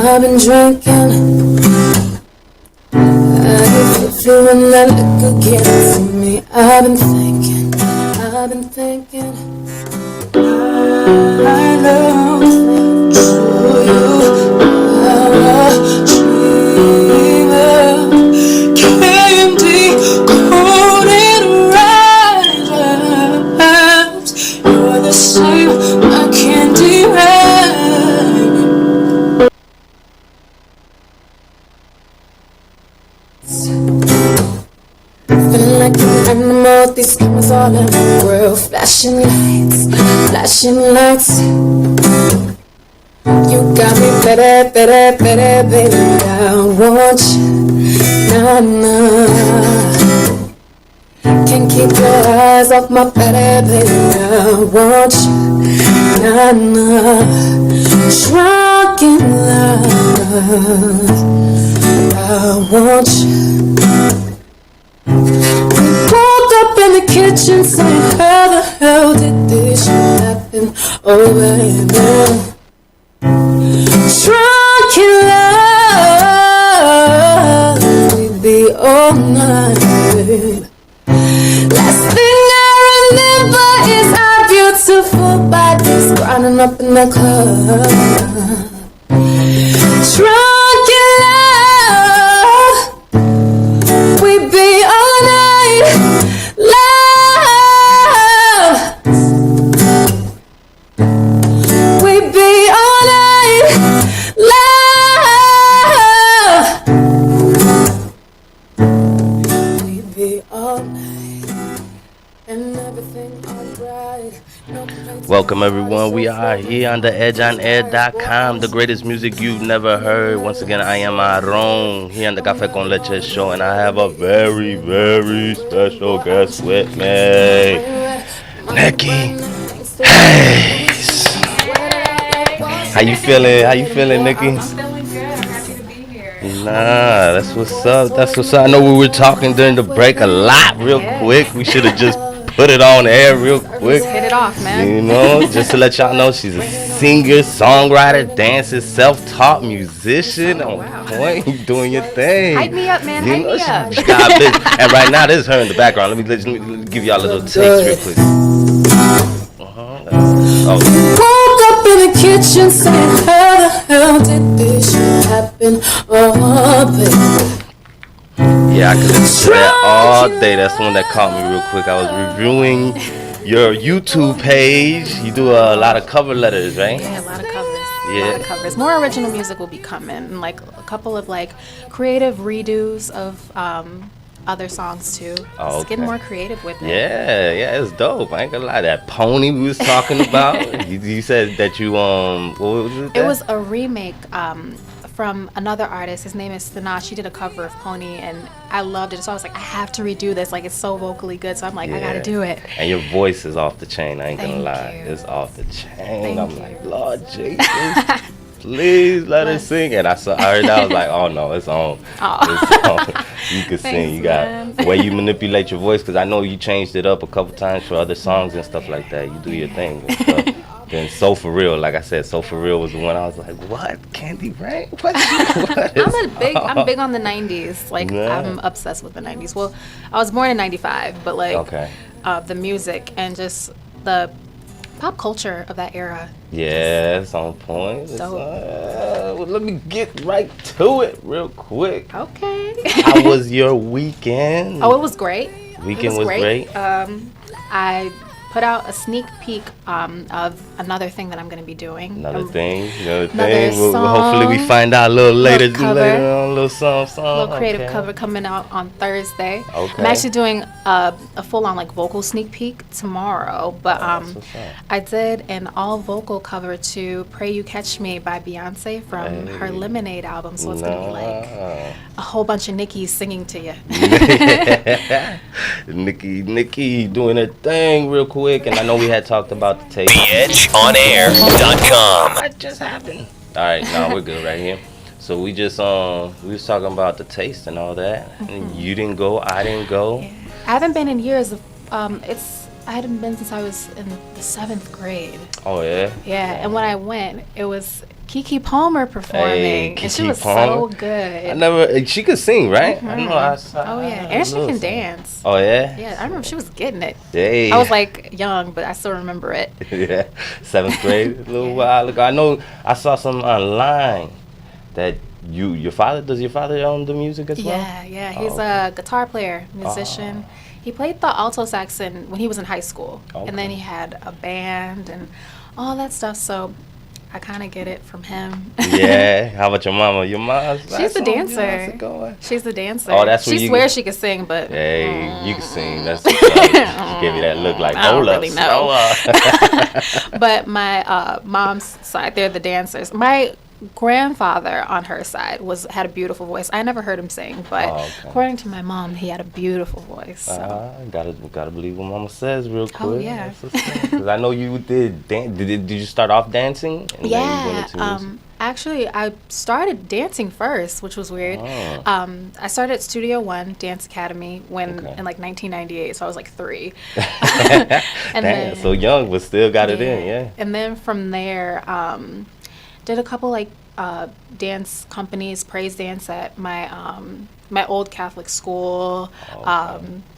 I've been drinking. I get fifty when that liquor gets to me. I've been thinking. I know you are a dreamer. Candy coated raindrops. You're the same, my candy rain. Feeling like an animal, these cameras all in the world. Flashing lights. You got me better, baby. I want you, nah. Can't keep your eyes off my baby. I want you, nah. Drunk in love, I want you. Woke up in the kitchen saying, how the hell did this shit happen? Oh baby, drunk in love, we'd be all night, babe. Last thing I remember is our beautiful bodies grinding up in the club. Drunk in love, we'd be all night, love. We'd be all night, love. We'd be all night, and everything alright. Welcome everyone, we are here on the edgeonair.com, the greatest music you've never heard. Once again, I am Aaron here on the Café con Leche show, and I have a very, very special guest with me, Nikki Hayes. How you feeling, Nikki? I'm feeling good. I'm happy to be here. Nah, that's what's up. I know we were talking during the break a lot real quick. We should have just put it on air real quick. Hit it off, man. You know, just to let y'all know, she's a singer, songwriter, dancer, self-taught musician. On point, you doing your thing. Hype me up, man. Hype me up. And right now, this is her in the background. Let me give y'all a little taste real quick. Woke up in the kitchen saying, how the hell did this shit happen? Oh, baby. Yeah, I could listen to that all day. That's the one that caught me real quick. I was reviewing your YouTube page. You do a lot of cover letters, right? Yeah, a lot of covers. Yeah. A lot of covers. More original music will be coming. Like a couple of like creative redos of other songs too. Oh, Just getting more creative with it. Yeah, it's dope. I ain't gonna lie. That Pony we was talking about. you said that you what was it? It was a remake from another artist. His name is Sinach. She did a cover of Pony, and I loved it. So I was like, I have to redo this. Like, it's so vocally good. So I'm like, I gotta do it. And your voice is off the chain. I ain't gonna lie. Thank you. It's off the chain. Thank I'm you. like, Lord Jesus, please let her sing. And I heard that. I was like, oh no, it's on. It's on. You can sing. You got the way you manipulate your voice, because I know you changed it up a couple times for other songs and stuff like that. You do your thing. And stuff. Then So For Real, like I said, So For Real was the one I was like, what? Candy Rain? What I'm big on the 90s. Like, Yeah. I'm obsessed with the 90s. Well, I was born in 95, but like Okay. The music and just the pop culture of that era. Yeah, it's on point. Dope. Well, let me get right to it real quick. Okay. How was your weekend? Oh, it was great. Weekend was great. I put out a sneak peek of another thing that I'm going to be doing. Another thing. Another We'll song, hopefully we find out a little later cover. on, a little song. A little creative cover coming out on Thursday. Okay. I'm actually doing a full-on like vocal sneak peek tomorrow, but that's what's up. I did an all vocal cover to "Pray You Catch Me" by Beyonce from her Lemonade album. So it's gonna be like a whole bunch of Nicki's singing to you. Nikki doing her thing real quick, and I know we had talked about the taste. TheEdgeOnAir.com. What just happened? All right, no, we're good right here. So we just we was talking about the taste and all that. And you didn't go, I didn't go. I haven't been in years. I hadn't been since I was in the 7th grade. Oh yeah. Yeah, and when I went, it was Keke Palmer performing, and she Keke was Palmer. so good. I never. She could sing, right? I know. Oh yeah, and she can dance. Oh yeah. Yeah, I remember she was getting it. Hey. I was like young, but I still remember it. Yeah, 7th grade, a little while ago. I know. I saw some online that your father, does your father own the music as well? Yeah. He's a guitar player, musician. He played the alto saxon when he was in high school, and then he had a band and all that stuff. So I kind of get it from him. Yeah. How about your mama? Your mom's She's the dancer. She's the dancer. Oh, that's what she you swears she can sing, but Hey, you can sing. That's she gave me that look like I don't hold up, really know. slow up. But my mom's side, they're the dancers. My grandfather on her side had a beautiful voice. I never heard him sing, but according to my mom, he had a beautiful voice. So. Gotta believe what mama says real quick. Oh yeah. Because I know you did. Did you start off dancing? And then you went into music? Actually, I started dancing first, which was weird. I started at Studio One Dance Academy in like 1998, so I was like 3. And then, so young, but still got it in, yeah. And then from there, did a couple like dance companies, praise dance at my old Catholic school.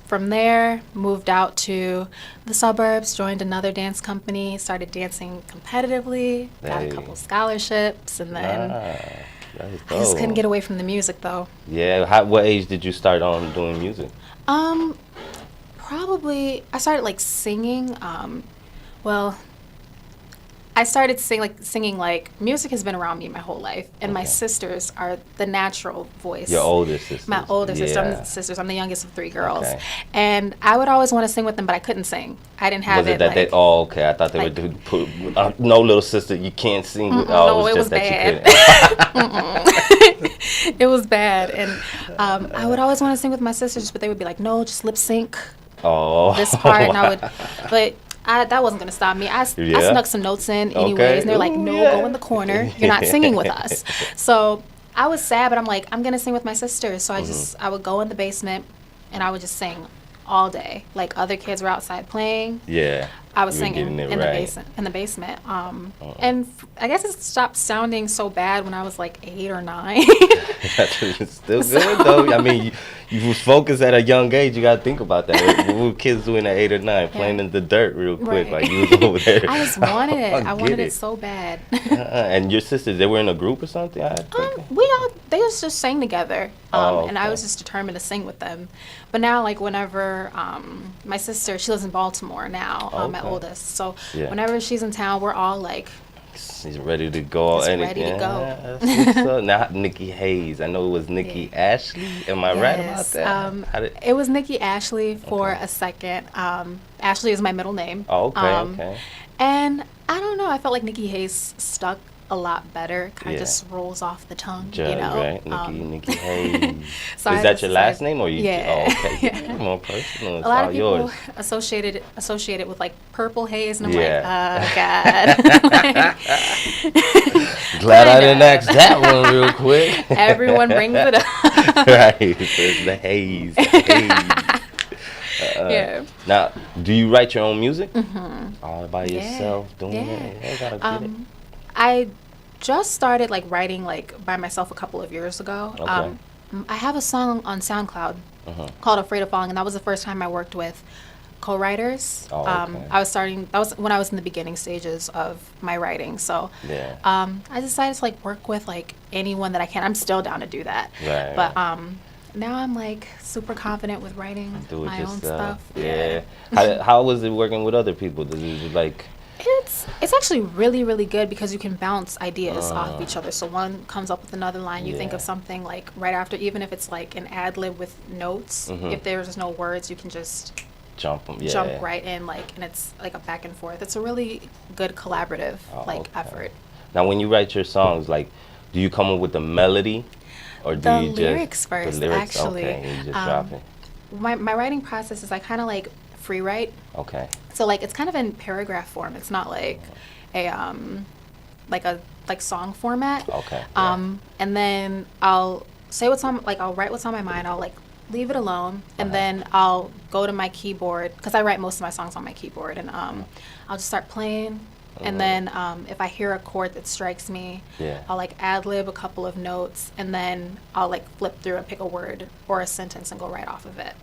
From there, moved out to the suburbs, joined another dance company, started dancing competitively, got a couple scholarships, and then I just couldn't get away from the music though. Yeah, what age did you start on doing music? Probably I started like singing. Well, I started singing like music has been around me my whole life, and my sisters are the natural voice. Your older sisters. My older sisters. I'm the youngest of 3 girls, and I would always want to sing with them, but I couldn't sing. I didn't have Was it that they? Oh, okay. I thought they would put no little sister. You can't sing. With, no, it was bad. It was bad, and I would always want to sing with my sisters, but they would be like, "No, just lip sync this part," and I would, but. That wasn't going to stop me. I snuck some notes in anyways, and they're like, no, go in the corner. You're not singing with us. So I was sad, but I'm like, I'm going to sing with my sisters. So I would go in the basement, and I would just sing all day. Like other kids were outside playing. Yeah. I was singing in the basement. And I guess it stopped sounding so bad when I was like 8 or 9. It's still good though. I mean, you was focused at a young age. You got to think about that. We were kids doing at 8 or 9, playing in the dirt real quick. Like you was over there. I just wanted it. I wanted it so bad. And your sisters, they were in a group or something? They just sang together. And I was just determined to sing with them. But now, like whenever my sister, she lives in Baltimore now, my oldest. So whenever she's in town, we're all like, she's ready to go. Ready to go. So now Nikki Hayes. I know it was Nikki Ashley. Am I right about that? It was Nikki Ashley for a second. Ashley is my middle name. Oh, okay. And I don't know. I felt like Nikki Hayes stuck a lot better. Kind of just rolls off the tongue, you know. Right? Nikki Hayes. Is that your last name or you? Yeah. Oh, okay. More personal. A lot of people yours. associate it with like Purple Haze, and I'm like, oh God. Glad I didn't ask that one real quick. Everyone brings it up. Right. It's the haze. Yeah. Now, do you write your own music? All by yourself doing it? I gotta get it. I just started like writing like by myself a couple of years ago. I have a song on SoundCloud called "Afraid of Falling," and that was the first time I worked with co-writers. That was when I was in the beginning stages of my writing. So I decided to like work with like anyone that I can. I'm still down to do that. But now I'm like super confident with writing my own stuff. Yeah. How was it working with other people? Did you like? It's actually really, really good because you can bounce ideas off of each other. So one comes up with another line, you think of something like right after, even if it's like an ad lib with notes. If there's no words, you can just jump right in, like, and it's like a back and forth. It's a really good collaborative effort. Now, when you write your songs, like, do you come up with the melody, or do you lyrics just first? The lyrics first? Actually, Okay, you just drop it. My writing process is I kind of like free write. Okay. So like it's kind of in paragraph form. It's not like a song format. Okay. And then I'll say I'll write what's on my mind. I'll like leave it alone, and then I'll go to my keyboard because I write most of my songs on my keyboard, and I'll just start playing And then if I hear a chord that strikes me, I'll like ad lib a couple of notes, and then I'll like flip through and pick a word or a sentence and go right off of it.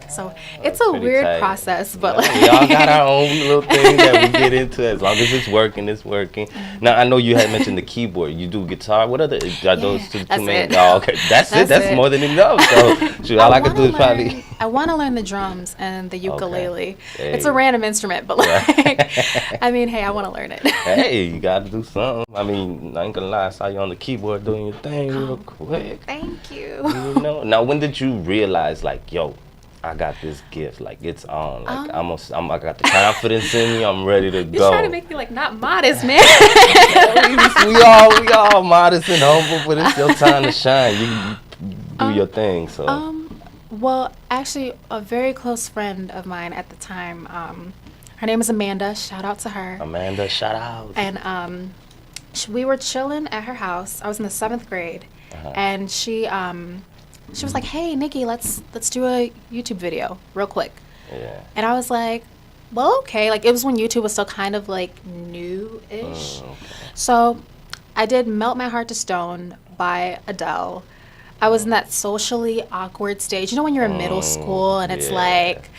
So it's a weird process, but like we all got our own little thing that we get into. As long as it's working, it's working. Now I know you had mentioned the keyboard. You do guitar. What other are those two main? Oh, okay, that's it. That's more than enough. So shoot, all I can do is probably. I want to learn the drums and the ukulele. Okay. It's a random instrument, but like, I mean, hey, I want to learn it. Hey, you got to do something. I mean, I ain't gonna lie, I saw you on the keyboard doing your thing real quick. Thank you. You know. Now, when did you realize, like, yo, I got this gift, like it's on, like I got the confidence in me, I'm ready to go. You're trying to make me like not modest, man. we all modest and humble, but it's your time to shine. You do your thing, so. Well, actually, a very close friend of mine at the time, her name is Amanda. Shout out to her. Amanda, shout out. And we were chilling at her house. I was in the 7th grade, and she was like, "Hey, Nikki, let's do a YouTube video real quick." Yeah. And I was like, "Well, okay." Like it was when YouTube was still kind of like new-ish. Okay. So I did "Melt My Heart to Stone" by Adele. I was in that socially awkward stage. You know when you're in middle school and it's like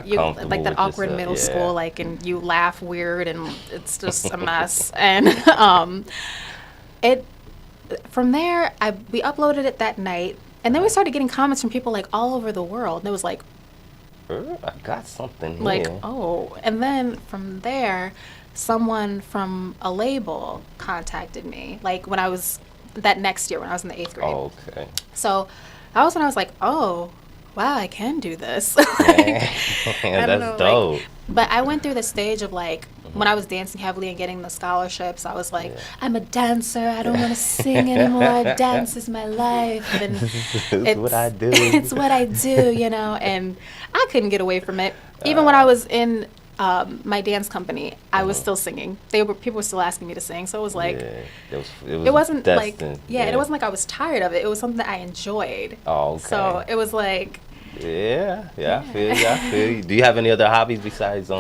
you like that awkward middle school, like, and you laugh weird and it's just a mess. And from there we uploaded it that night. And then we started getting comments from people like all over the world. And it was like, I got something here. Like, oh. And then from there, someone from a label contacted me. Like when I was, that next year when I was in the 8th grade. Oh, okay. So that was when I was like, oh, wow, I can do this. That's dope. Like, but I went through the stage of like, when I was dancing heavily and getting the scholarships, I was like, I'm a dancer. I don't want to sing anymore. Dance is my life. And it's what I do. It's what I do, you know. And I couldn't get away from it. Even when I was in my dance company, I was still singing. People were still asking me to sing. So it was like, it wasn't destined. Like, it wasn't like I was tired of it. It was something that I enjoyed. Oh, okay. So it was like, I feel you. Do you have any other hobbies besides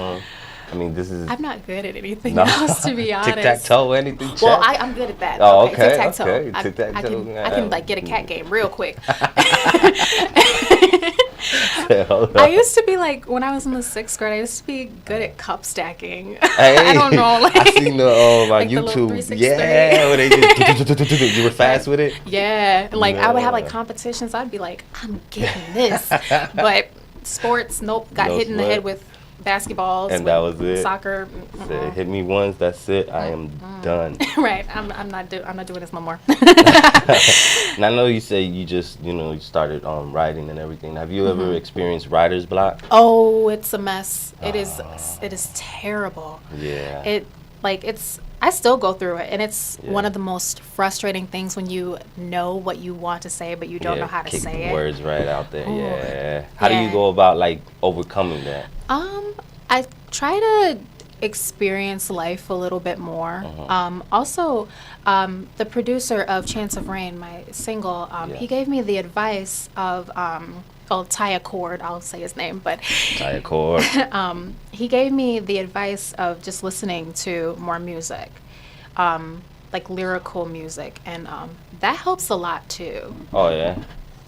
I mean, this is. I'm not good at anything else, to be honest. Tic-tac-toe, anything? Well, I'm good at that. Oh, okay. Tic-tac-toe. Okay. Tic-tac-toe. I can like get a cat game real quick. I used to be like, when I was in the 6th grade, I used to be good at cup stacking. Hey, I don't know. Like, I seen the on like YouTube. The Where they just, you were fast with it? Yeah. Like, I would have like competitions. I'd be like, I'm getting this. But sports, nope. Got hit in the head with basketballs, and that was it. Soccer. Said, hit me once, that's it. I am done. Right. I'm not doing this no more. And I know you say you just you started writing and everything. Have you ever experienced writer's block? Oh, it's a mess. It is terrible. Yeah. I still go through it, and it's one of the most frustrating things when you know what you want to say, but you don't know how to say it. Words right out there. Ooh. Yeah. How do you go about like overcoming that? I try to experience life a little bit more. Also, the producer of Chance of Rain, my single, he gave me the advice of Ty Accord, I'll say his name, but Ty Accord. He gave me the advice of just listening to more music, like lyrical music, and that helps a lot too. Oh yeah.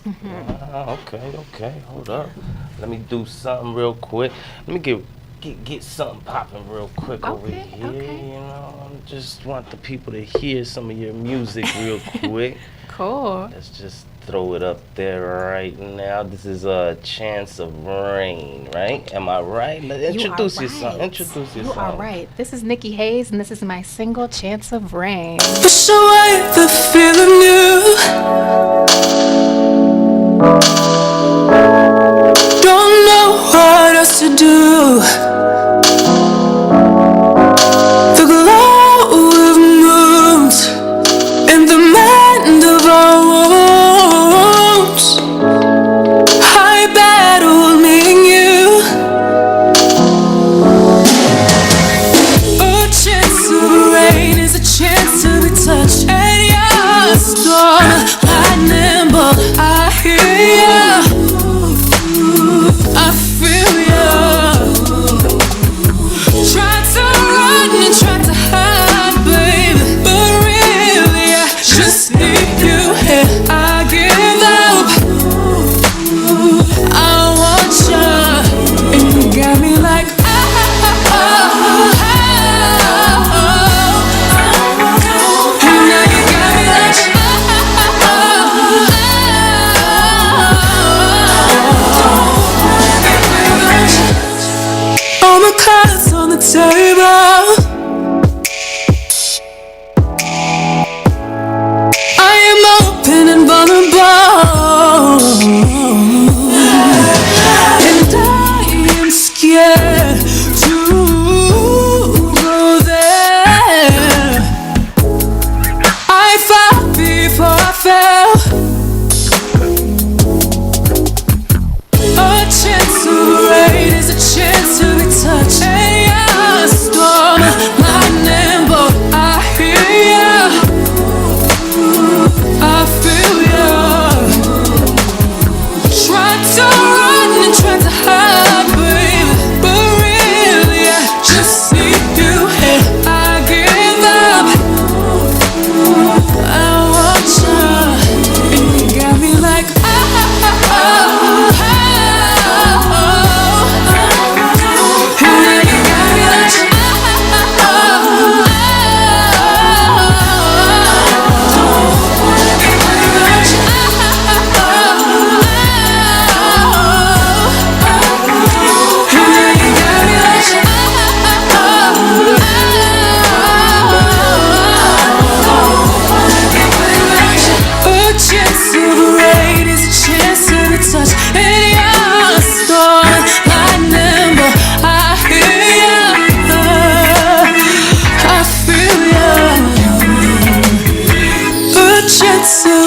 Okay. Hold up. Let me do something real quick. Let me get something popping real quick over here. Okay. You know, I just want the people to hear some of your music real quick. Cool. Let's just throw it up there right now. This is a Chance of Rain, right? Am I right? Introduce yourself. Introduce yourself. You are right. This is Nikki Hayes, and this is my single Chance of Rain. Push away the feeling you don't know what else to do. The glow of moons and the mend of our wounds. I battled me and you. A chance of rain is a chance to be touched. And you're a storm, lightning bolt. I hear ya. I feel ya. Tried to run and tried to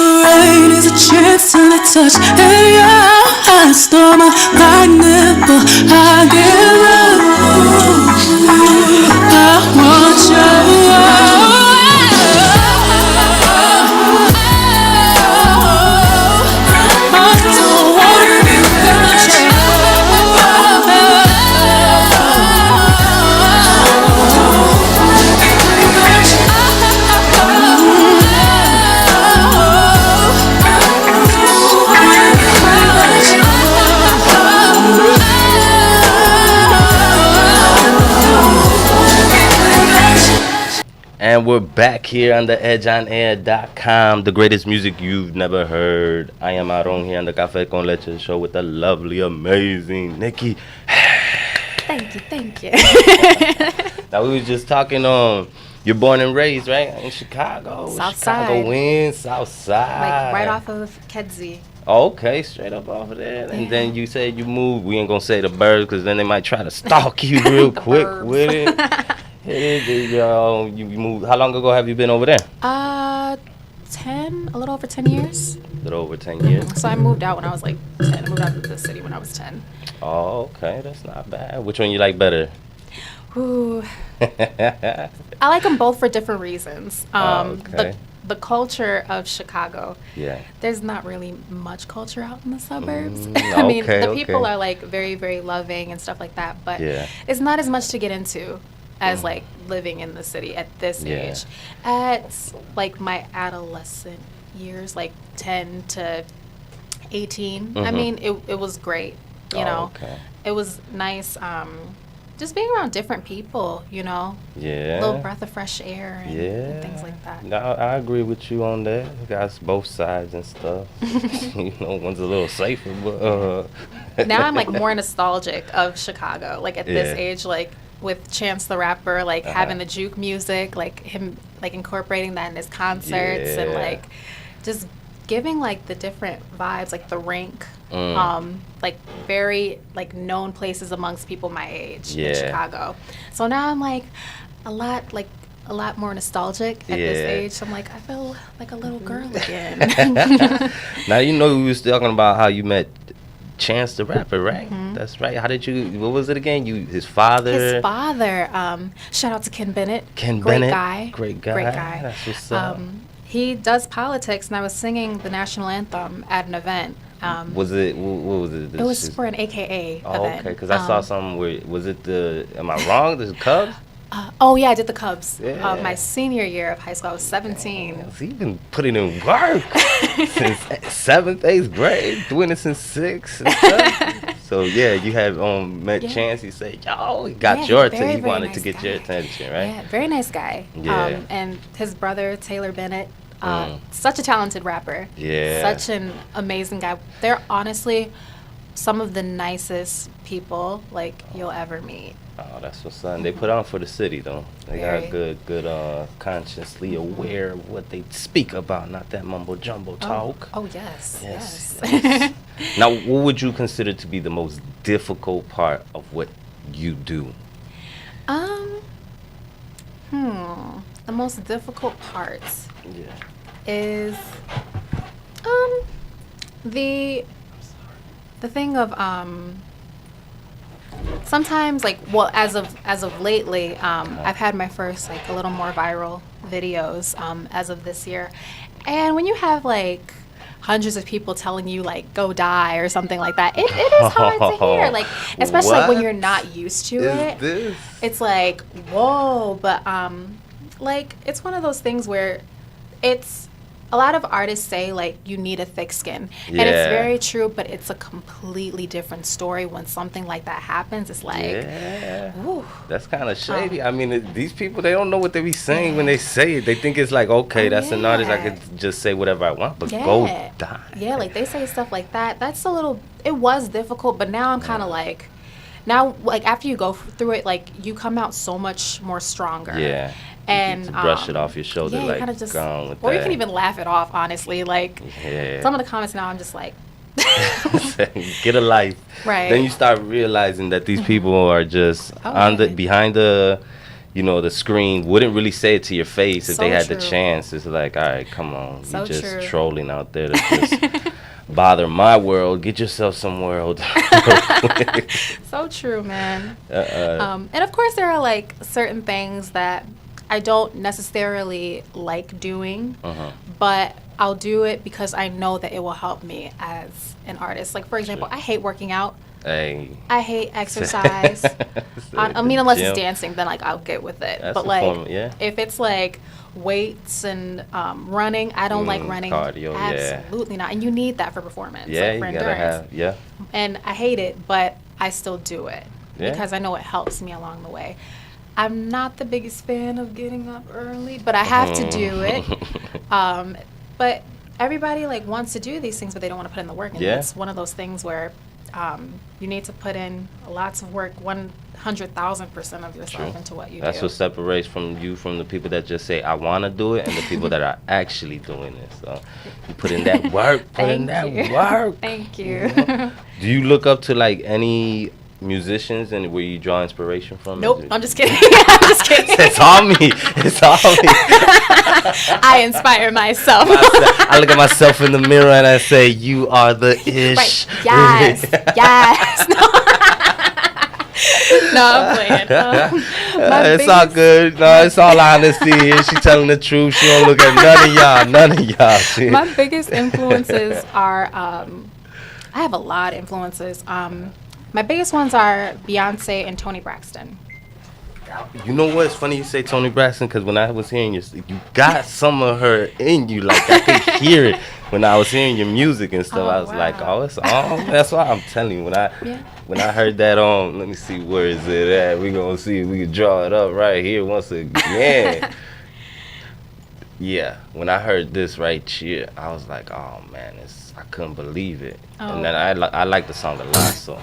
rain is a chance to the touch. And your hot stomach, my nipple, I give up. I want you. I don't wanna be without you. And we're back here on the edgeonair.com, the greatest music you've never heard. I am Aaron here on the Café con Leche show with the lovely, amazing Nikki. Thank you. Now, we was just talking you're born and raised, right? In Chicago. South Chicago side. wins, South side. Like right off of Kedzie. Okay, straight up off of there. And Yeah. then you said you moved. We ain't gonna say the birds because then they might try to stalk you real The quick burbs. with it. You moved. How long ago have you been over there? 10, a little over 10 years. A little over 10 years. So I moved out when I was like 10. I moved out of the city when I was 10. Oh, okay, that's not bad. Which one you like better? Ooh. I like them both for different reasons. Okay. The culture of Chicago, Yeah. there's not really much culture out in the suburbs. Mm, I mean, okay, the people okay. are like very, very loving and stuff like that, but Yeah. it's not as much to get into as like living in the city at this Yeah. age. At like my adolescent years, like 10 to 18, I Mhm. mean, it was great, you know. Okay. It was nice just being around different people, you know. Yeah. A little breath of fresh air and things like that. No, I agree with you on that. You got both sides and stuff. You know, one's a little safer, but Now I'm like more nostalgic of Chicago, like at this Yeah. age, like with Chance the Rapper, like Uh-huh. having the juke music, like him like incorporating that in his concerts and Yeah. like just giving like the different vibes, like the Rink, Mm. like very like known places amongst people my age in Yeah. Chicago. So now I'm like a lot more nostalgic at this Yeah. age. So I'm like, I feel like a little girl again. Now you know we was talking about how you met Chance the Rapper, right? Mhm. That's right. How did you? What was it again? His father. His father. Shout out to Ken Bennett. Ken Great Bennett. guy. Great guy. Great guy. That's what's up. He does politics, and I was singing the national anthem at an event. Was it? What was it? It was for an AKA Oh, event. okay. Because I saw something where was it the? Am I wrong? The Cubs. Oh yeah, I did the Cubs. Yeah. My senior year of high school, I was 17. So you've been putting in work since 7th, 8th grade, doing it since 6th and stuff. So yeah, you have met Yeah. Chance. He said, "Yo, he got Yeah, your very, attention. He very wanted to nice get your guy. attention, right?" Yeah, very nice guy. Yeah. And his brother Taylor Bennett, Mm. such a talented rapper. Yeah. Such an amazing guy. They're honestly some of the nicest people like you'll ever meet. Oh, that's what's up. They put on for the city though. They got Very. good, consciously aware of what they speak about, not that mumbo jumbo talk. Oh yes. Yes, Yes. yes. Now, what would you consider to be the most difficult part of what you do? The most difficult parts Yeah. is the thing of sometimes like well as of lately I've had my first like a little more viral videos as of this year, and when you have like hundreds of people telling you like go die or something like that, it is hard to hear, like especially like when What you're not used to Is it. this? It's like whoa, but like it's one of those things where it's a lot of artists say like you need a thick skin, and it's Yeah. very true, but it's a completely different story when something like that happens. It's like Yeah. ooh. That's kind of shady. I mean, these people, they don't know what they be saying when they say it. They think it's like, okay, Oh, that's an artist. I yeah. could just say whatever I want, but Yeah. go die. Yeah, like they say stuff like that. That's a little. It was difficult, but now I'm kind of like, now like after you go through it, like you come out so much more stronger. Yeah. And You get to brush it off your shoulder, yeah, you like, kinda just, gone with or that. you can even laugh it off. Honestly, like Yeah. some of the comments now, I'm just like, Get a life. Right. Then you start realizing that these people are just Oh, on the yeah. behind the, the screen wouldn't really say it to your face if So they had true. the chance. It's like, all right, come on, So you just true. trolling out there to just bother my world. Get yourself some world. So true, man. uh, And of course, there are like certain things that I don't necessarily like doing, but I'll do it because I know that it will help me as an artist. Like, for example, I hate working out. hey, I hate exercise. I mean, unless it's dancing, then like I'll get with it. That's But a like, form, yeah. if it's like weights and running, I don't like running. cardio, yeah. Absolutely not. And you need that for performance. Yeah, like for you gotta endurance. have, yeah. And I hate it, but I still do it Yeah. because I know it helps me along the way. I'm not the biggest fan of getting up early, but I have to do it. But everybody like wants to do these things, but they don't want to put in the work. And Yeah. it's one of those things where you need to put in lots of work, 100,000% of yourself True. into what you That's do. what separates from the people that just say I want to do it and the people that are actually doing it. So you put in that work, put in that Thank you. work. Thank you. Do you look up to like any musicians and where you draw inspiration from? Nope, I'm just kidding. I'm just kidding. It's on me. It's on me. I inspire myself. I look at myself in the mirror and I say, "You are the ish." Right. Yes. Yes. No, I'm playing. It's all good. No, it's all honesty. She telling the truth. She don't look at none of y'all. None of y'all. My biggest influences are, I have a lot of influences. My biggest ones are Beyonce and Toni Braxton. You know what? It's funny you say Toni Braxton because when I was hearing you got some of her in you. Like I could hear it when I was hearing your music and stuff. Oh, I was like, wow. oh, it's on. That's why I'm telling you. When I heard that on, let me see where is it at. We gonna see if we can draw it up right here once again. Yeah, when I heard this right here, I was like, oh man, I couldn't believe it. Oh. And then I like the song a lot, so.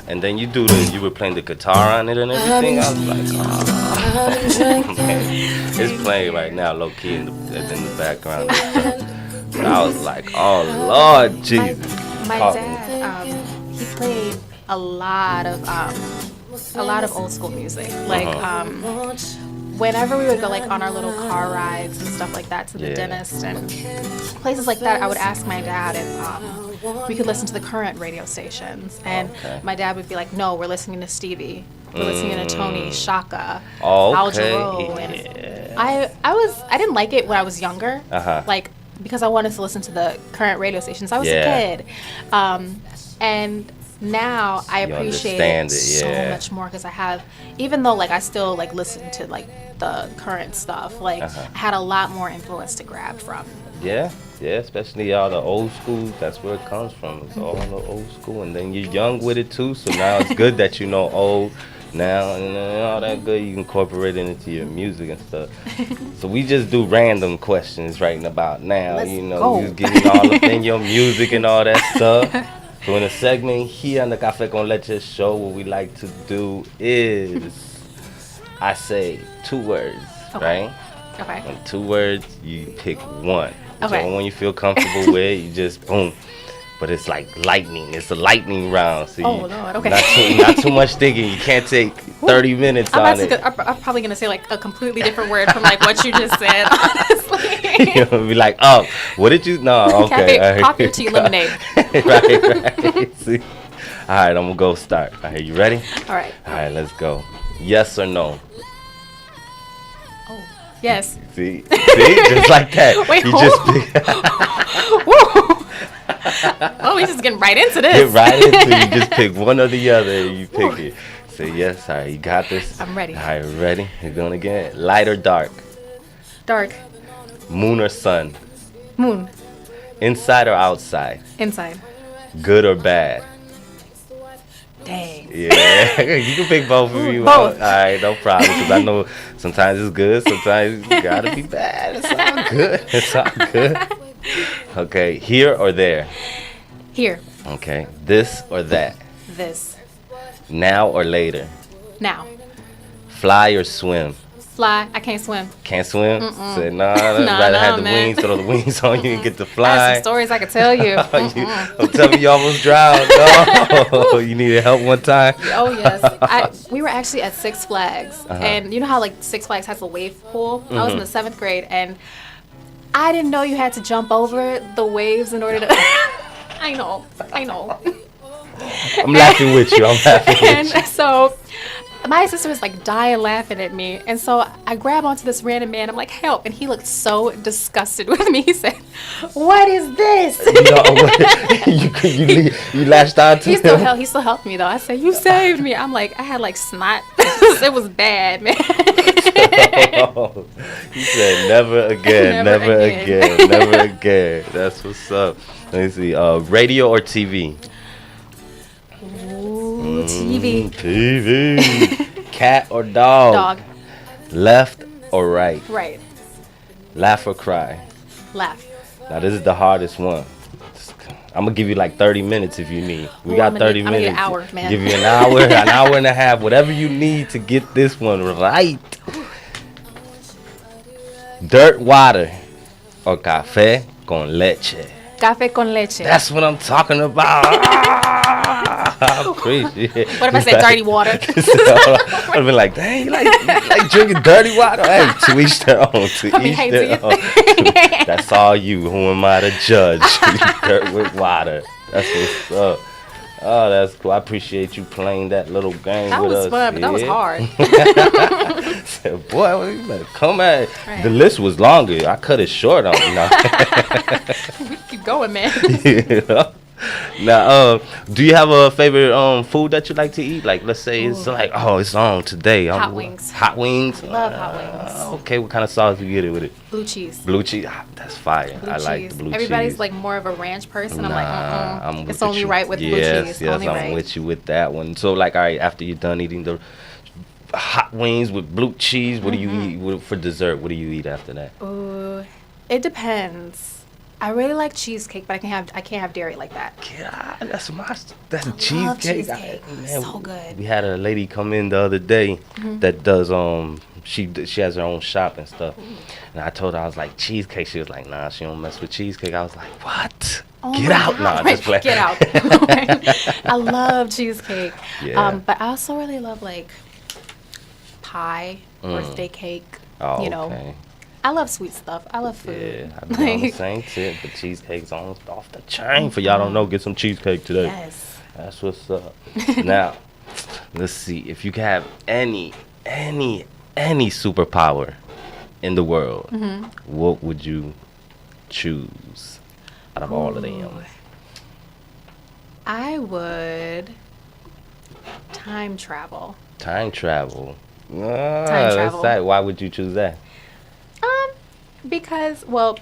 And then you were playing the guitar on it and everything. I was like, oh, man. It's playing right now, low key in the background. But I was like, oh Lord Jesus. My dad, he played a lot of old school music. Like whenever we would go like on our little car rides and stuff like that to the dentist and places like that, I would ask my dad if we could listen to the current radio stations, and my dad would be like, "No, we're listening to Stevie. We're listening to Tony, Shaka, Al Jarreau." And I didn't like it when I was younger, like because I wanted to listen to the current radio stations. I was a kid, and now I appreciate it so much more because I have, even though like I still like listen to like the current stuff, like I had a lot more influence to grab from. Yeah, especially all the old school. That's where it comes from. It's all the old school, and then you're young with it too. So now it's good that you know old now and all that good. You incorporate it into your music and stuff. So we just do random questions right about now. Let's Go. We just getting all up in your music and all that stuff. So in a segment here on the Café con Leche show, what we like to do is I say 2 words, right? Okay. And 2 words, you pick one. Okay. Whichever one you feel comfortable with, you just boom. But it's like lightning. It's a lightning round. So Lord, okay. Not too much thinking. You can't take 30 minutes on it. I'm probably gonna say like a completely different word from like what you just said. Honestly. You'll be like, oh, what did you? No, okay. Cafe, coffee tea, lemonade. right. See? All right, I'm gonna go start. All right, you ready? All right. All right, let's go. Yes or no? Yes. See, just like that. Wait, you hold just Oh, we just getting right into this. get right into it. You just pick one or the other. And you pick it. Say yes. All right, you got this. I'm ready. All right, ready? You're going again. Light or dark? Dark. Moon or sun? Moon. Inside or outside? Inside. Good or bad? Dang. Yeah, you can pick both if you Both. want. All right, no problem. Because I know sometimes it's good, sometimes you gotta be bad. It's all good. It's all good. Okay, here or there? Here. Okay, this or that? This. Now or later? Now. Fly or swim? Fly. I can't swim. Can't swim? Mm-mm. Said, nah, I'd Nah, rather nah, have the man. wings, throw the wings on you and get to I have fly. some stories I could tell you. Don't tell me you almost drowned. No. You needed help one time? Oh yes, we were actually at Six Flags, and you know how like Six Flags has a wave pool. I was in the 7th grade, and I didn't know you had to jump over the waves in order to. I know. I'm laughing with you. And so my sister was like dying laughing at me, and so I grab onto this random man. I'm like, help, and he looked so disgusted with me. He said, "What is this?" You lashed out to him? He still helped me though. I said, "You saved me." I'm like, I had like snot. It was bad, man. He said, never again, never again. That's what's up. Let me see. Radio or TV? Ooh, TV. TV. Cat or dog? Dog. Left or right? Right. Laugh or cry? Laugh. Now this is the hardest one. I'm gonna give you like 30 minutes if you need. We got 30 minutes. I'm gonna get an hour, man. Give you an hour, an hour and a half, whatever you need to get this one right. Dirt water or café con leche? Café con leche. That's what I'm talking about. I appreciate it. What if I said dirty water? I'd have been like, dang, you like drinking dirty water? Hey, to each their own. To each their own. That's all you. Who am I to judge? Dirt with water. That's what's up. Oh, that's cool. I appreciate you playing that little game That with was us. fun, but that was hard. Said, boy, you better come at it. Right. The list was longer. I cut it short on you. Know? We keep going, man. Yeah. Now, do you have a favorite food that you like to eat? Like, let's say it's like, oh, it's on today. Hot wings. Hot wings? Love hot wings. Okay, what kind of sauce do you get it with it? Blue cheese. Blue cheese? Ah, that's fire. Blue I cheese. like the blue Everybody's cheese. like more of a ranch person. I'm I'm like, with it's only you. right with blue cheese. Yes, Only I'm right. with you with that one. So, like, all right, after you're done eating the hot wings with blue cheese, what do you eat for dessert? What do you eat after that? Ooh, it depends. I really like cheesecake, but I can't have dairy like that. Yeah, that's love cheesecake. cheesecake. So good. We had a lady come in the other day that does she has her own shop and stuff. And I told her, I was like, cheesecake. She was like, nah, she don't mess with cheesecake. I was like, what? Oh Get my out. God. Nah, just play. Get out. I love cheesecake. Yeah. But I also really love like pie, birthday cake. Oh, you know, okay. I love sweet stuff. I love food. Yeah, I've been on the same tip, but cheesecake's almost off the chain. For y'all don't know, get some cheesecake today. Yes. That's what's up. Now, let's see. If you could have any superpower in the world, what would you choose out of all of them? I would time travel. Time travel. Time That's travel. that. Why would you choose that? Because, well,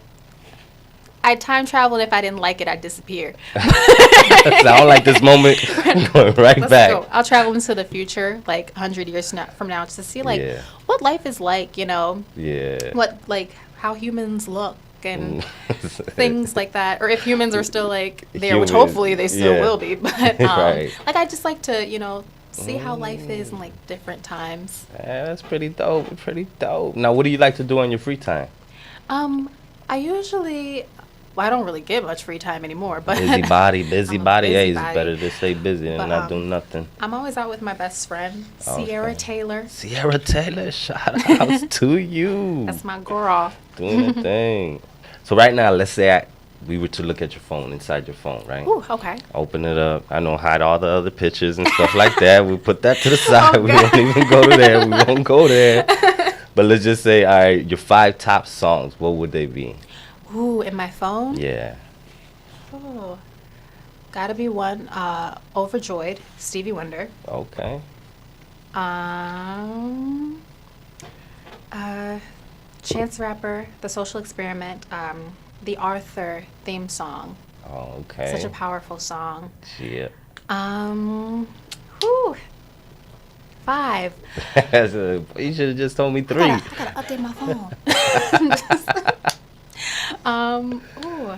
I time traveled. If I didn't like it, I'd disappear. So I don't like this moment. Going right Let's back. go. I'll travel into the future, like 100 years from now, just to see like Yeah. what life is like. You know, Yeah. what like how humans look and things like that, or if humans are still like there, which Humans, hopefully they still yeah. will be. But Right. like I just like to see how life is in like different times. Yeah, that's pretty dope. Pretty dope. Now, what do you like to do on your free time? I usually, well, I don't really get much free time anymore, but Busy body. I'm a Hey, it's busybody. better to stay busy than But, not do nothing. I'm always out with my best friend, Okay. Sierra Taylor. Sierra Taylor, shout out to you. That's my girl. Doing the thing. So right now, let's say we were to look at your phone, inside your phone, right? Ooh, okay. Open it up. I know, hide all the other pictures and stuff like that. We'll put that to the side. Oh, We God. won't even go to there. We won't go there. But let's just say, all right, your 5 top songs, what would they be? Ooh, in my phone? Yeah. Oh, gotta be one. Overjoyed, Stevie Wonder. Okay. Chance Rapper, The Social Experiment, the Arthur theme song. Oh, okay. Such a powerful song. Yeah. Whew. 5. You should have just told me 3. I gotta update my phone. Ooh.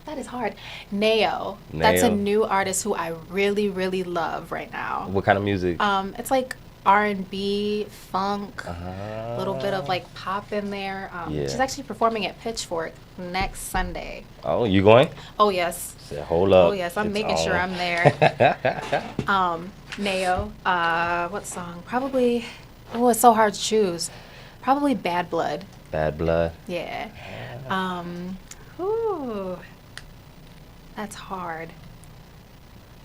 That is hard. Neo. That's a Neo. new artist who I really, really love right now. What kind of music? It's like R&B, funk, a little bit of like pop in there. Yeah. She's actually performing at Pitchfork next Sunday. Oh, you going? Oh yes. Said, hold up. Oh yes, I'm It's making sure on. I'm there. Neo. What song? Probably. Oh, it's so hard to choose. Probably Bad Blood. Bad Blood. Yeah. Ooh, that's hard.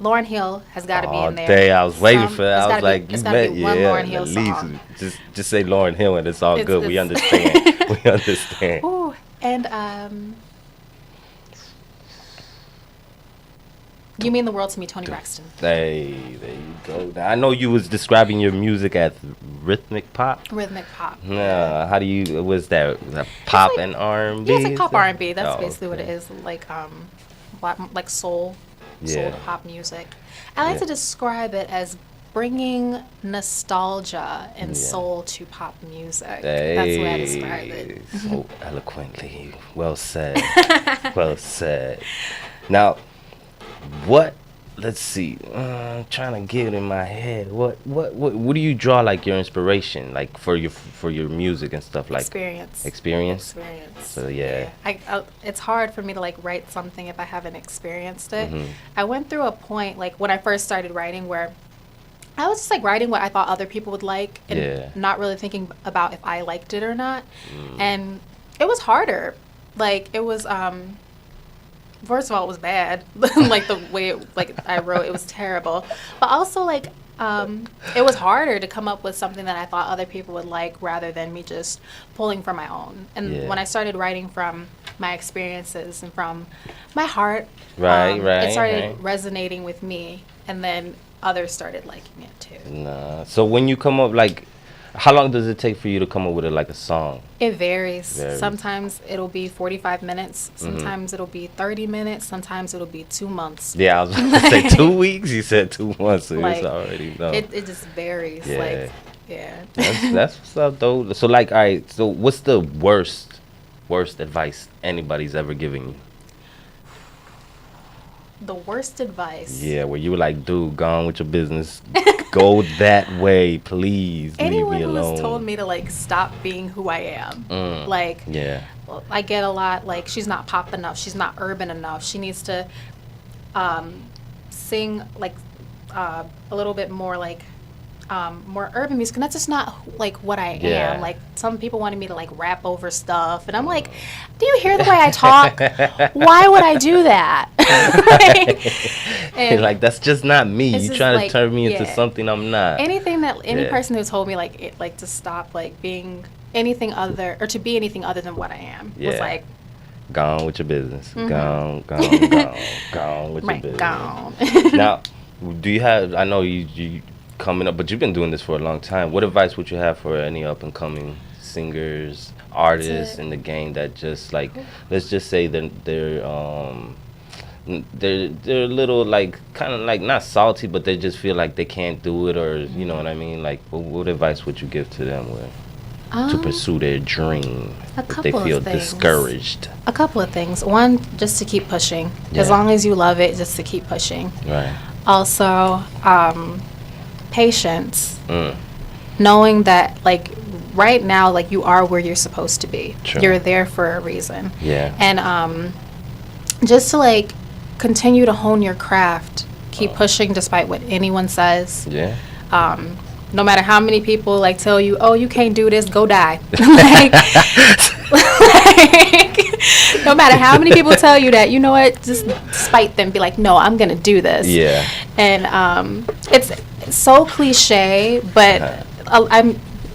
Lauryn Hill has got to be in there. Day, I was waiting Some- for that. it's I was gotta like, be, you it's gotta bet, be one yeah. Lauryn Hill At song. least just say Lauryn Hill and it's all It's- good. We it's- understand. We understand. Ooh, and You Mean the World to Me, Tony Braxton. Hey, there you go. Now, I know you was describing your music as rhythmic pop. Rhythmic pop. How do you? Was that pop like- and R&B? Yeah, it's like pop R&B. That's Oh, basically what it okay. is. Like soul Yeah. to pop music. I like Yeah. to describe it as bringing nostalgia and Yeah. soul to pop music. Hey, That's the way I describe it. so eloquently. Well said. Well said. Now, what? Let's see. I'm trying to get it in my head. What do you draw like your inspiration, like for your music and stuff like? Experience. Experience. Experience. So yeah. It's hard for me to like write something if I haven't experienced it. Mhm. I went through a point like when I first started writing where I was just like writing what I thought other people would like and Yeah. not really thinking about if I liked it or not. And it was harder. Like it was first of all it was bad. Like the way I wrote it was terrible. But also like it was harder to come up with something that I thought other people would like rather than me just pulling from my own. And Yeah. when I started writing from my experiences and from my heart, Right, it started right. resonating with me, and then others started liking it too. Nah. So when you come up, like, how long does it take for you to come up with a song? It varies. Varies. Sometimes it'll be 45 minutes. Sometimes it'll be 30 minutes. Sometimes it'll be 2 months. Yeah, I was about to say 2 weeks. You said 2 months, so Like, it's already no. It just varies. Yeah. Like, yeah. That's what's up, though. So like, all right. So what's the worst advice anybody's ever given you? The worst advice. Yeah, where you were like, dude, go on with your business. Go that way, please. Anyone Leave me who alone. has told me to like stop being who I am, like Yeah. I get a lot like she's not pop enough, she's not urban enough, she needs to sing like a little bit more like more urban music, and that's just not like what I Yeah. am. Like some people wanted me to like rap over stuff, and I'm like, do you hear the way I talk? Why would I do that? And Like, that's just not me. it's You just trying like, to turn me into yeah. something I'm not. anything that any Yeah. person who told me like to stop like being anything other or to be anything other than what I am was Yeah. like Go on with your business. Mhm. Go on with right your business. gone. Now, do you have? I know you coming up, but you've been doing this for a long time. What advice would you have for any up and coming singers, artists it. in the game that just like, let's just say that they're a little like kind of like not salty, but they just feel like they can't do it, or you know what I mean? Like, what advice would you give to them to pursue their dream a if they couple of feel things. discouraged? A couple of things. One, just to keep pushing. Yeah. As long as you love it, just to keep pushing. Right. Also, patience. Mm. Knowing that like right now like you are where you're supposed to be. True. You're there for a reason. Yeah. And just to like continue to hone your craft, keep pushing despite what anyone says. Yeah. No matter how many people like tell you, oh, you can't do this, go die. like, no matter how many people tell you that, you know what, just despite them, be like, no, I'm gonna do this. Yeah. And it's so cliche, but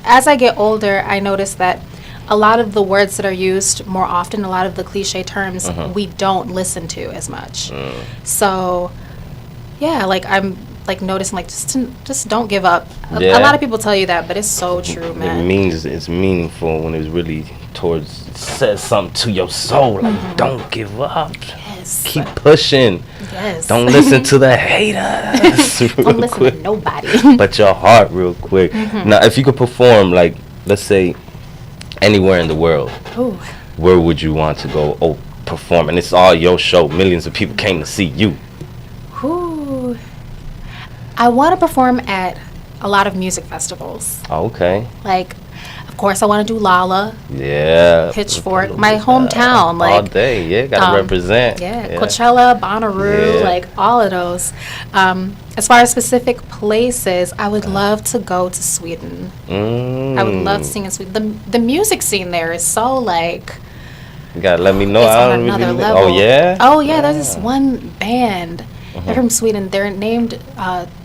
as I get older, I notice that a lot of the words that are used more often, a lot of the cliche terms, we don't listen to as much. So, yeah, like I'm like noticing like just don't give up. Yeah. A lot of people tell you that, but it's so true, man. It's meaningful when it's really it says something to your soul. Like, don't give up. Yes. Keep pushing. Yes. Don't listen to the haters. Don't real listen quick. to nobody. But your heart, real quick. Now, if you could perform, like, let's say, anywhere in the world, Ooh. where would you want to go? Oh, perform, and it's all your show. Millions of people came to see you. Ooh. I want to perform at a lot of music festivals. Okay. Like, of course, I want to do Lala, Yeah. Pitchfork, my hometown. Like all day. Yeah, gotta represent. Yeah, Coachella, Bonnaroo, like all of those. As far as specific places, I would love to go to Sweden. I would love to sing in Sweden. The music scene there is so like. You gotta let me know. It's I on don't another really level. Oh yeah. Oh yeah, there's this one band. They're from Sweden. They're named.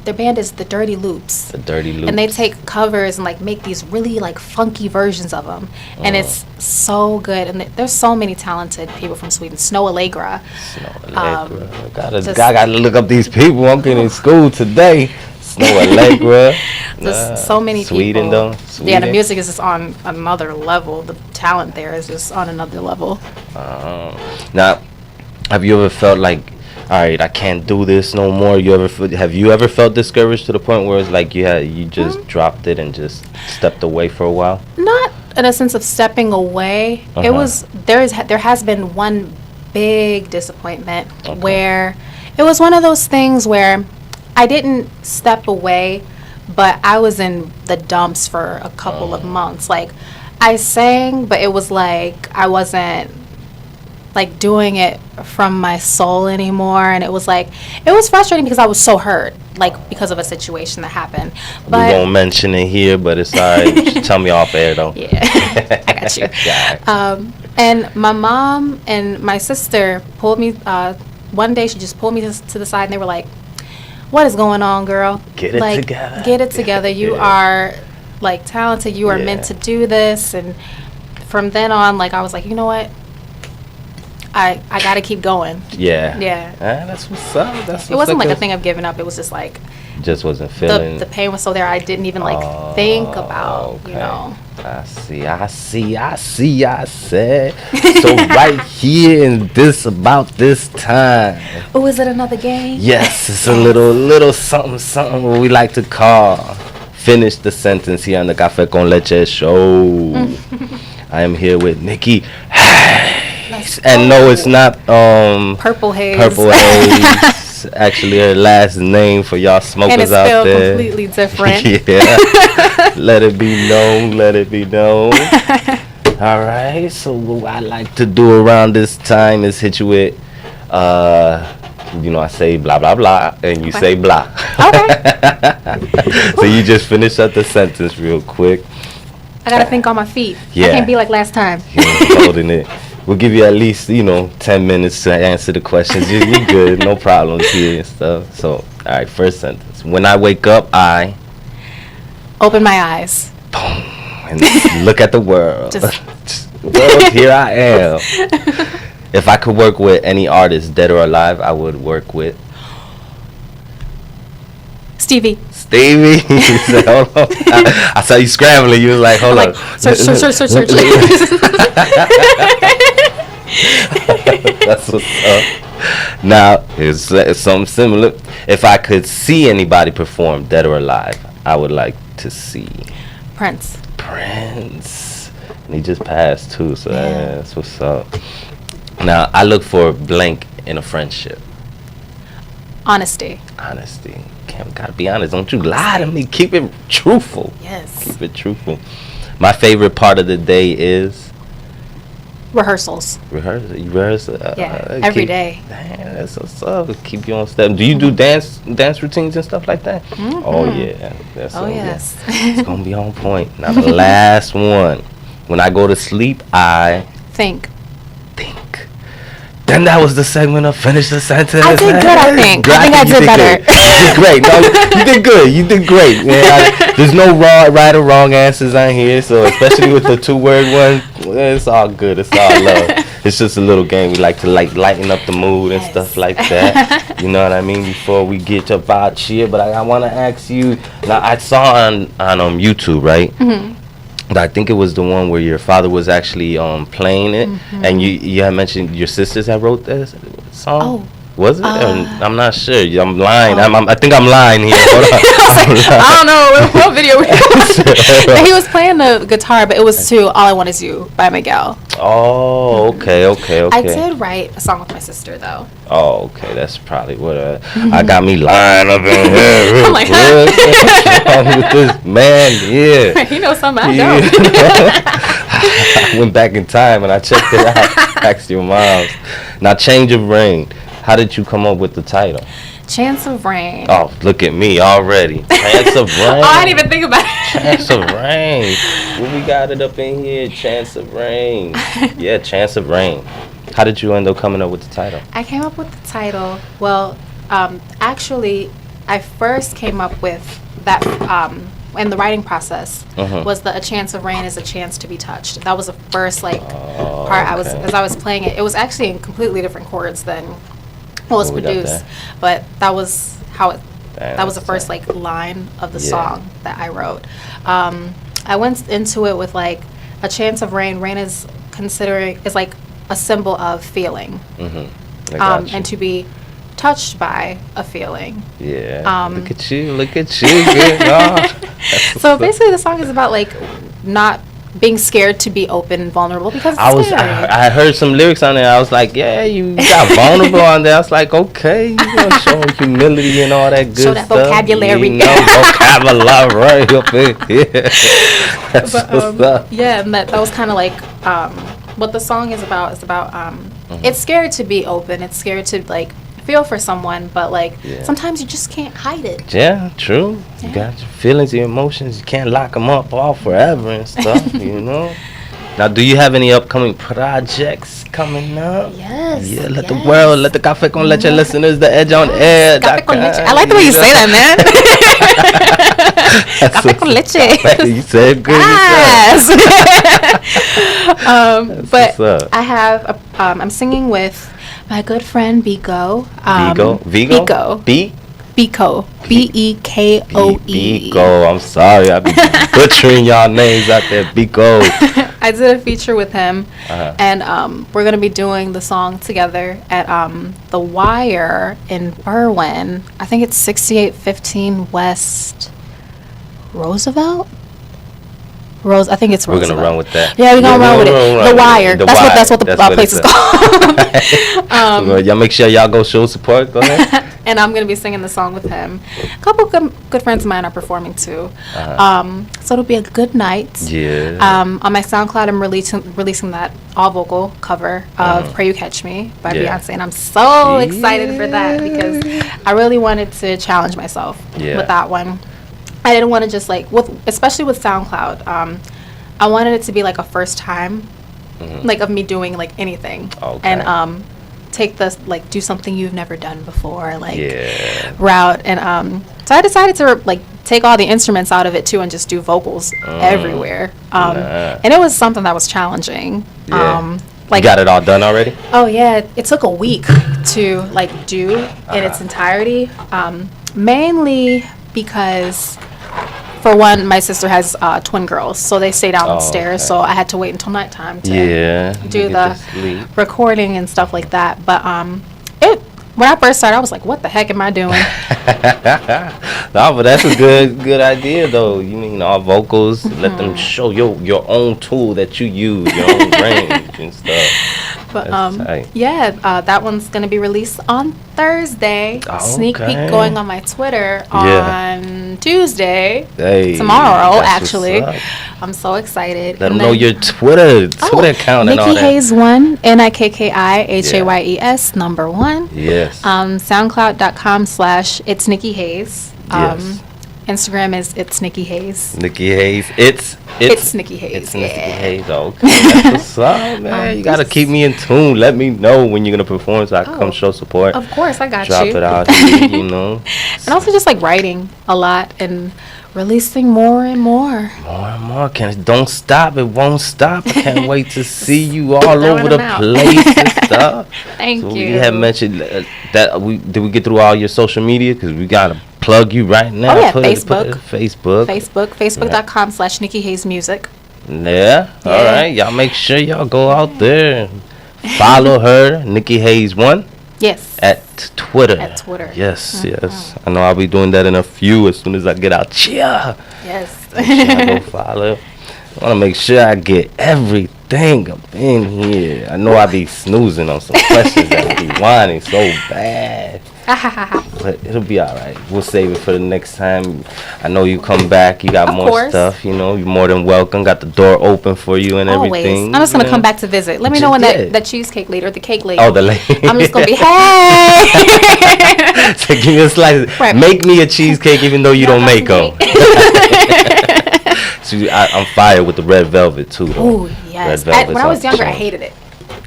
Their band is the Dirty Loops. The Dirty Loops. And they take covers and like make these really like funky versions of them, and it's so good. And there's so many talented people from Sweden. Snow Allegra. Gotta look up these people. I'm getting in school today. Snow Allegra. Just so many Sweden people. though. Sweden. Yeah, the music is just on another level. The talent there is just on another level. Now, have you ever felt like, all right, I can't do this no more? Have you ever felt discouraged to the point where it's like you just dropped it and just stepped away for a while? Not in a sense of stepping away. It was there has been one big disappointment where it was one of those things where I didn't step away, but I was in the dumps for a couple of months. Like I sang, but it was like I wasn't like doing it from my soul anymore, and it was frustrating because I was so hurt, like because of a situation that happened. But we won't mention it here, but it's alright. Just tell me off air though. Yeah, I got you. And my mom and my sister pulled me. One day, she just pulled me to the side, and they were like, "What is going on, girl? Get it together. Get it together. You are like talented. You are meant to do this." And from then on, like I was like, you know what? I gotta keep going. Yeah. That's what's up. It wasn't like a thing of giving up. It was just like just wasn't feeling. The pain was so there. I didn't even like think about you know. I see. So right here in this about this time. Oh, is it another game? Yes, it's a little something what we like to call finish the sentence here on the Café con Leche show. I am here with Nikki Hayes. And no, it's not Purple Haze. Purple Haze. Actually, her last name for y'all smokers out there. And it's spelled completely different. Yeah. Let it be known. All right. So what I like to do around this time is hit you with, I say blah blah blah, and you say blah. Okay. So you just finish up the sentence real quick. I gotta think on my feet. Yeah. I can't be like last time. You're holding it. We'll give you at least 10 minutes to answer the questions. You're good. No problems here and stuff. So, all right. First sentence. When I wake up, I open my eyes. Boom, and look at the world. World, here I am. If I could work with any artist, dead or alive, I would work with Stevie. You said, hold on. I saw you scrambling. You was like, hold on. Search. That's what's up. Now, here's something similar. If I could see anybody perform, dead or alive, I would like to see Prince. And he just passed too, so that's what's up. Now, I look for blank in a friendship. Honesty. Gotta be honest. Don't you lie to me. Keep it truthful. Yes. Keep it truthful. My favorite part of the day is rehearsals. Rehearsal. Every day. Damn, that's what's up. Keep you on step. Do you do dance routines and stuff like that? Mm-hmm. Oh yeah. Yes. It's gonna be on point. Now the last one. When I go to sleep, I think. Then that was the segment of Finish the Sentence. I did good, I think. I did better. You did great. No, you did good. You did great, man. There's no right or wrong answers on here, so especially with the 2-word one, it's all good. It's all love. It's just a little game. We like to lighten up the mood and stuff like that. You know what I mean? Before we get your vibe here, but I want to ask you. Now I saw on YouTube, right? Mm-hmm. I think it was the one where your father was actually playing it, and you had mentioned your sisters had wrote this song. Oh, Was it? I'm not sure. I'm lying. Oh. I think I'm lying here. Hold on. I don't know what video we and he was playing the guitar, but it was to All I Want Is You by Miguel. Oh, okay. I did write a song with my sister, though. Oh, okay. That's probably what I got me lying up in here. Real I'm like, quick. What's wrong with this man? Yeah. He knows something I don't. I went back in time and I checked it out. Asked your moms. Now, Change of Rain. How did you come up with the title? Chance of Rain. Oh, look at me already. Chance of Rain. Oh, I didn't even think about it. Chance of Rain. Well, we got it up in here. Chance of Rain. Yeah, Chance of Rain. How did you end up coming up with the title? I came up with the title. Well, actually, I first came up with that in the writing process was A Chance of Rain is a Chance to Be Touched. That was the first part as I was playing it. It was actually in completely different chords than what was produced, but that was how it. That was the first line of the song that I wrote. I went into it with A Chance of Rain. Rain is like a symbol of feeling, and to be touched by a feeling. Yeah. Look at you. Getting off. So basically, the song is about not being scared to be open and vulnerable because it's scary. I heard some lyrics on there. I was like, yeah, you got vulnerable on there. I was like, okay, you gonna show humility and all that good show that stuff. Vocabulary. Vocabulary right up in here. That's what's up. Yeah, and that was kind of what the song is about. It's about it's scared to be open. It's scared to feel for someone, but sometimes you just can't hide it. Yeah, true. Yeah. You got your feelings, your emotions. You can't lock them up all forever and stuff. Now, do you have any upcoming projects coming up? Yes. Yeah, let the world, let the Café con Leche listeners, the Edge on Air. Café con Leche. I like the way you say that, man. Café con Leche. You said good. Yes. But I have I'm singing with my good friend Biko. Vigo? Biko. Bekoe. Biko. I'm sorry. I be butchering y'all names out there. Biko. I did a feature with him, and we're going to be doing the song together at The Wire in Berwyn. I think it's 6815 West Roosevelt? I think it's Roosevelt. We're gonna run with that. Yeah, we're gonna run with it. The Wire. That's what the place is called. Y'all make sure y'all go show support. Go ahead. And I'm gonna be singing the song with him. A couple good friends of mine are performing too. So it'll be a good night. Yeah. On my SoundCloud, I'm releasing that all vocal cover of "Pray You Catch Me" by Beyonce, and I'm so excited for that because I really wanted to challenge myself with that one. I didn't want to just especially with SoundCloud. I wanted it to be a first time, of me doing anything, and take this do something you've never done before, route. And so I decided to take all the instruments out of it too and just do vocals everywhere. And it was something that was challenging. Yeah. You got it all done already? Oh yeah, it took a week to do in its entirety. Mainly because, for one, my sister has twin girls, so they stay downstairs. So I had to wait until nighttime to do the recording and stuff like that. But when I first started, I was like, "What the heck am I doing?" No, but that's a good idea, though. You mean all vocals? Let them show your own tool that you use, your own range and stuff. But that one's gonna be released on Thursday. Sneak peek going on my Twitter on Tuesday. Tomorrow, actually. I'm so excited. Let them know your Twitter account and all that. Nikki Hayes 1, NIKKIHAYES number 1. Yes. SoundCloud.com/It's Nikki Hayes. Yes. Instagram is It's Nikki Hayes. Nikki Hayes. It's Nikki Hayes. It's Nikki Hayes. Okay. That's what's up, man. You gotta keep me in tune. Let me know when you're gonna perform so I can come show support. Of course, I got Drop you. it out here, And also just writing a lot and releasing more and more. More and more. Don't stop. It won't stop. I can't wait to see you all over the place and stuff. Thank you. We have mentioned that did we get through all your social media? Because we gotta plug you right now. Oh yeah, Facebook. Facebook.com/Nikki Hayes Music. Yeah. All right. Y'all make sure y'all go out there and follow her, Nikki Hayes 1. Yes. At Twitter. At Twitter. Yes, yes. I know I'll be doing that in a few as soon as I get out. Cheer. Yes. Make sure I go follow. I want to make sure I get everything up in here. I know I be snoozing on some questions that be whining so bad. But it'll be all right. We'll save it for the next time. I know you come back. You got Of more course. stuff. You know, you're more than welcome. Got the door open for you and Always. everything. I'm just going to you come know? back to visit. Let me know when that cheesecake lady or the cake lady. Oh, the lady. I'm just going to be, hey. So give me a slice. Right. Make me a cheesecake even though you don't make them. So I'm fired with the red velvet too, though. Oh, yes. Red velvet's When I was off younger, the I chain. hated it.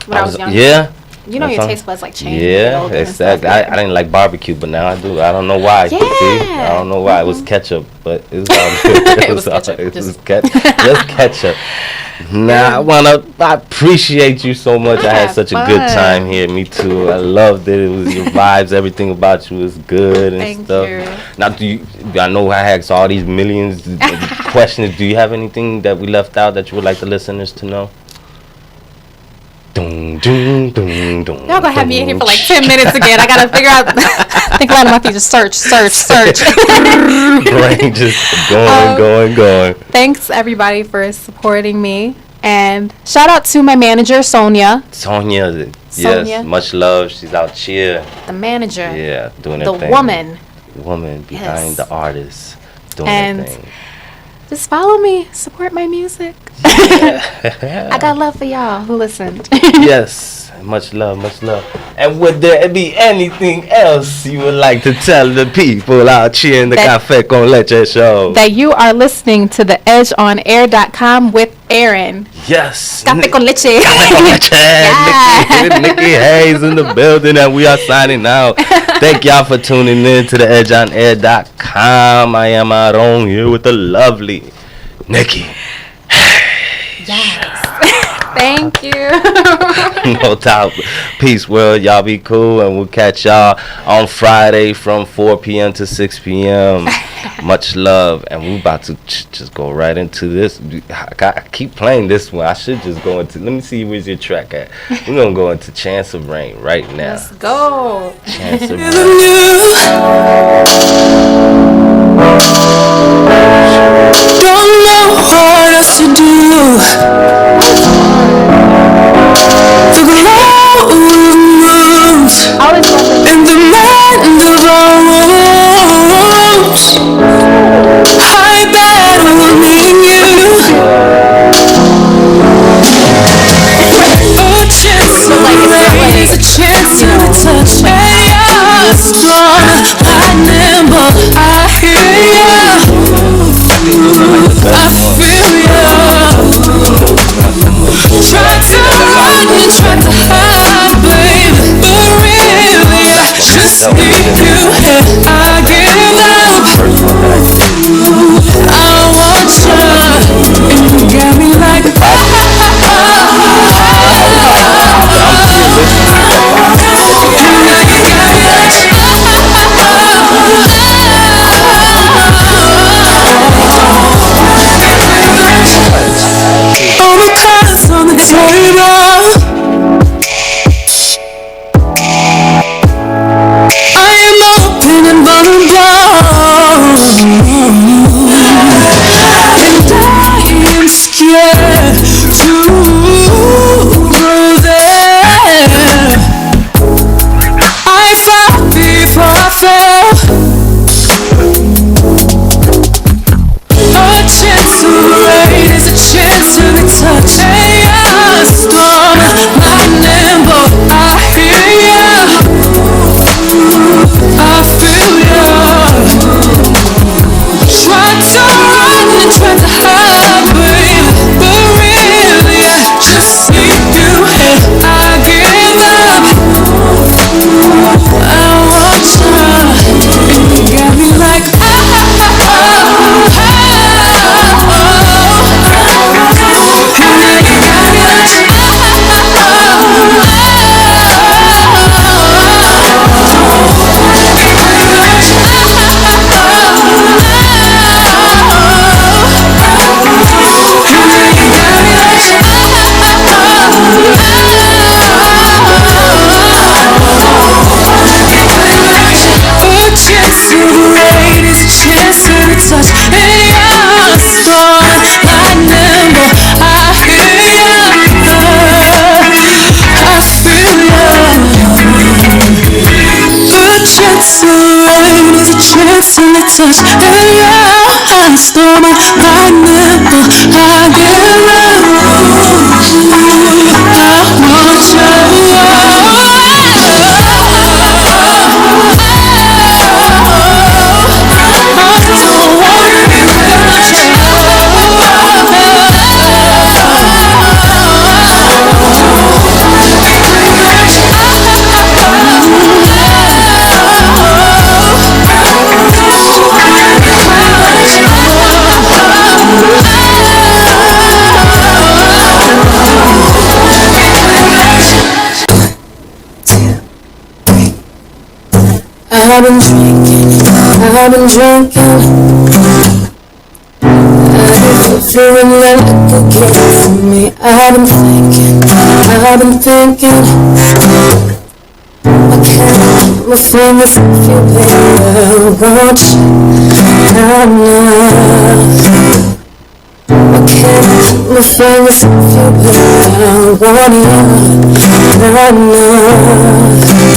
When I was younger. Yeah. You know, That's your all. taste buds like change. Yeah, exactly. I didn't like barbecue, but now I do. I don't know why. Yeah. See? I don't know why. It was ketchup, but it was all good. It was ketchup. It Just- was just ketchup. Nah, I appreciate you so much. I had such a good fun. time here. Me too. I loved it. It was your vibes. Everything about you was good and Thank stuff. you. Now, I know I asked all these millions of questions. Do you have anything that we left out that you would like the listeners to know? Y'all Y'all gonna have me in here for like 10 minutes again. I gotta figure out. Think about my feet. Just search. Brain just going. Thanks everybody for supporting me, and shout out to my manager Sonia. Sonia, Sonia. yes, much love. She's out here. The manager. Yeah, doing her The thing. Woman behind Yes. the artist doing And her thing. just follow me. Support my music. I got love for y'all who listened. Yes, much love. And would there be anything else you would like to tell the people out here in the Café con Leche show? That you are listening to the edgeonair.com with Aaron. Yes. Café con leche. Yeah. Nikki Hayes in the building, and we are signing out. Thank y'all for tuning in to the edgeonair.com. I am out on here with the lovely Nikki. Yes. Thank you. No doubt. Peace, world. Y'all be cool, and we'll catch y'all on Friday from 4 p.m. to 6 p.m. Much love, and we about to just go right into this. I keep playing this one. I should just go into. Let me see where's your track at. We're gonna go into Chance of Rain right now. Let's go. Chance of Rain. Don't know what else to do. The glow moves in the mind of our rooms. I battle needing you. A chance to raise, a chance to touch. And you're strong, I'm nimble. I hear you. I feel you. chance to rain, is a chance to touch. And yeah, I stole my lightning, but I get around. I've been drinking, I've been drinking. I've been feeling like it gets to me. I've been thinking, I can't put my fingers if you better want you now. I can't put my fingers if you better want you now.